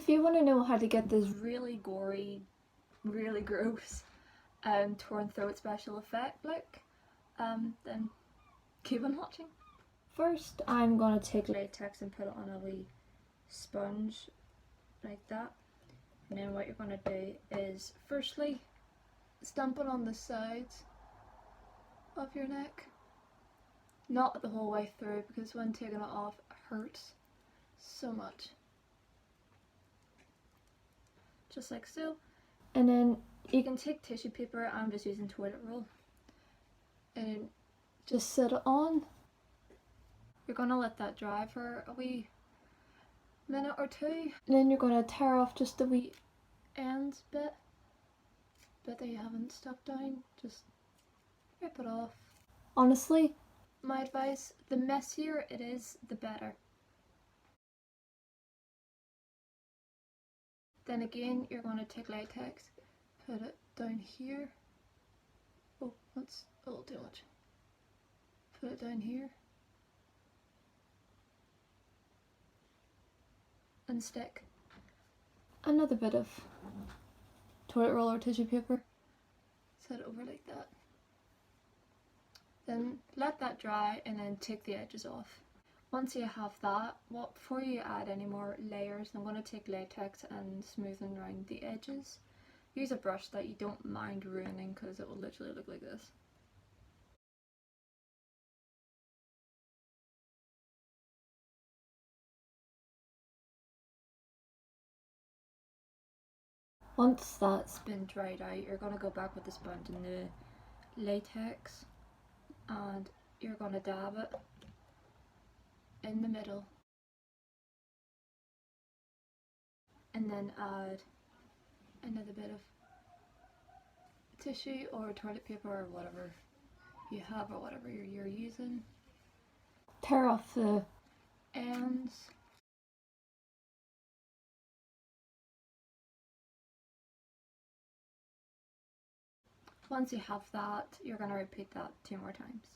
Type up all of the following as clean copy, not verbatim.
If you want to know how to get this really gory, really gross, torn throat special effect look, then keep on watching. First, I'm gonna take latex and put it on a wee sponge like that. And then what you're gonna do is, firstly, stamp it on the sides of your neck. Not the whole way through, because when taking it off, it hurts so much. Just like so. And then you can take tissue paper, I'm just using toilet roll, and just set it on. You're gonna let that dry for a wee minute or two, and then you're gonna tear off just the wee ends bit that you haven't stuck down. Just rip it off. Honestly, my advice, the messier it is, the better. Then again, you're going to take latex, put it down here. Oh, that's a little too much. Put it down here. And stick another bit of toilet roll or tissue paper. Set it over like that. Then let that dry and then take the edges off. Once you have that, before you add any more layers, I'm going to take latex and smoothen around the edges. Use a brush that you don't mind ruining, because it will literally look like this. Once that's been dried out, you're going to go back with the sponge and the latex, and you're going to dab it in the middle, and then add another bit of tissue or toilet paper or whatever you have or whatever you're using. Tear off the ends. Once you have that, you're going to repeat that 2 more times.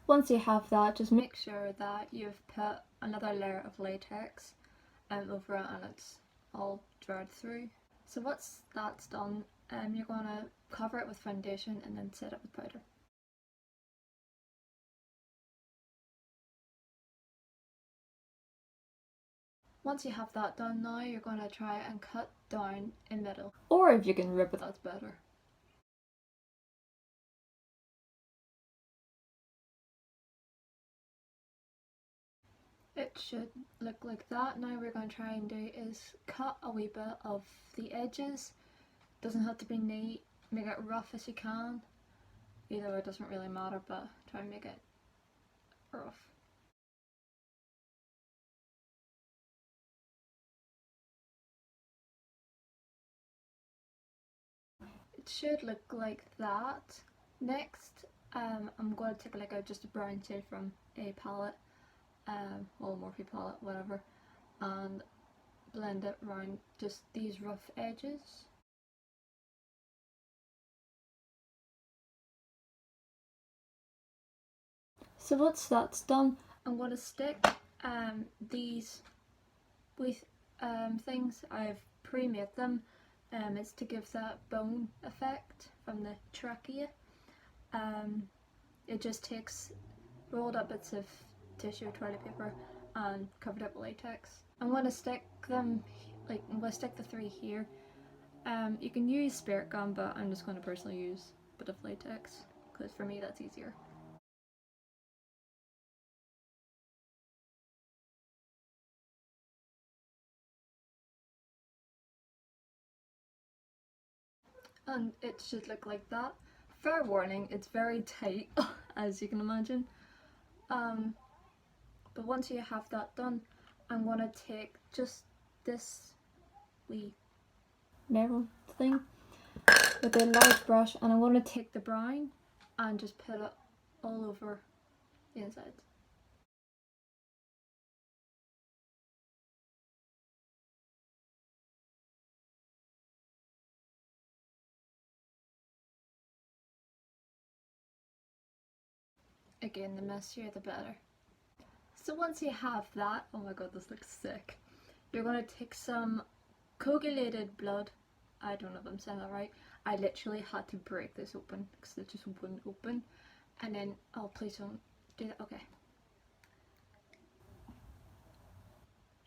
Once you have that, just make sure that you've put another layer of latex over it and it's all dried through. So once that's done, you're going to cover it with foundation and then set it with powder. Once you have that done now, you're going to try and cut down in middle. Or if you can rip it, that's better. It should look like that. Now we're going to try and do is cut a wee bit of the edges. Doesn't have to be neat, make it rough as you can. Either way, it doesn't really matter, but try and make it rough. It should look like that. Next, I'm going to take like just a brown shade from a palette, well, Morphe palette, whatever, and blend it around just these rough edges. So once that's done, I'm going to stick these with things. I've pre-made them. It's to give that bone effect from the trachea. It just takes rolled up bits of tissue or toilet paper and covered up with latex. I'm going to stick them, I'm going to stick the 3 here. You can use spirit gum, but I'm just going to personally use a bit of latex, because for me that's easier. And it should look like that. Fair warning, it's very tight, as you can imagine. But once you have that done, I'm going to take just this wee mirror thing with a large brush, and I'm going to take the brown and just put it all over the inside. Again, the messier the better. So once you have that, oh my god, this looks sick. You're going to take some coagulated blood. I don't know if I'm saying that right. I literally had to break this open because it just wouldn't open. And then, oh please don't do that, okay.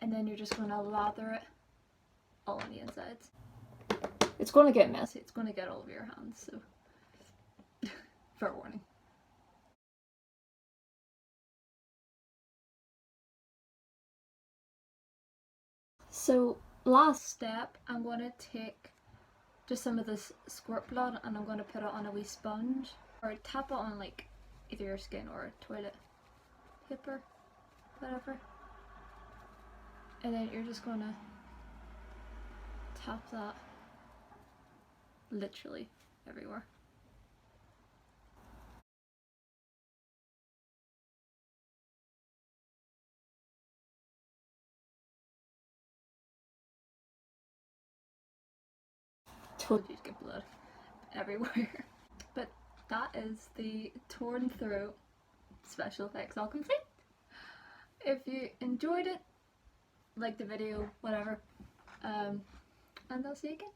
And then you're just going to lather it all on the insides. It's going to get messy, it's going to get all over your hands, so fair warning. So last step, I'm going to take just some of this squirt blood and I'm going to put it on a wee sponge, or tap it on like either your skin or a toilet paper, whatever. And then you're just going to tap that literally everywhere. Told you to get blood everywhere. But that is the torn throat special effects all complete. If you enjoyed it, like the video, whatever, and I'll see you again.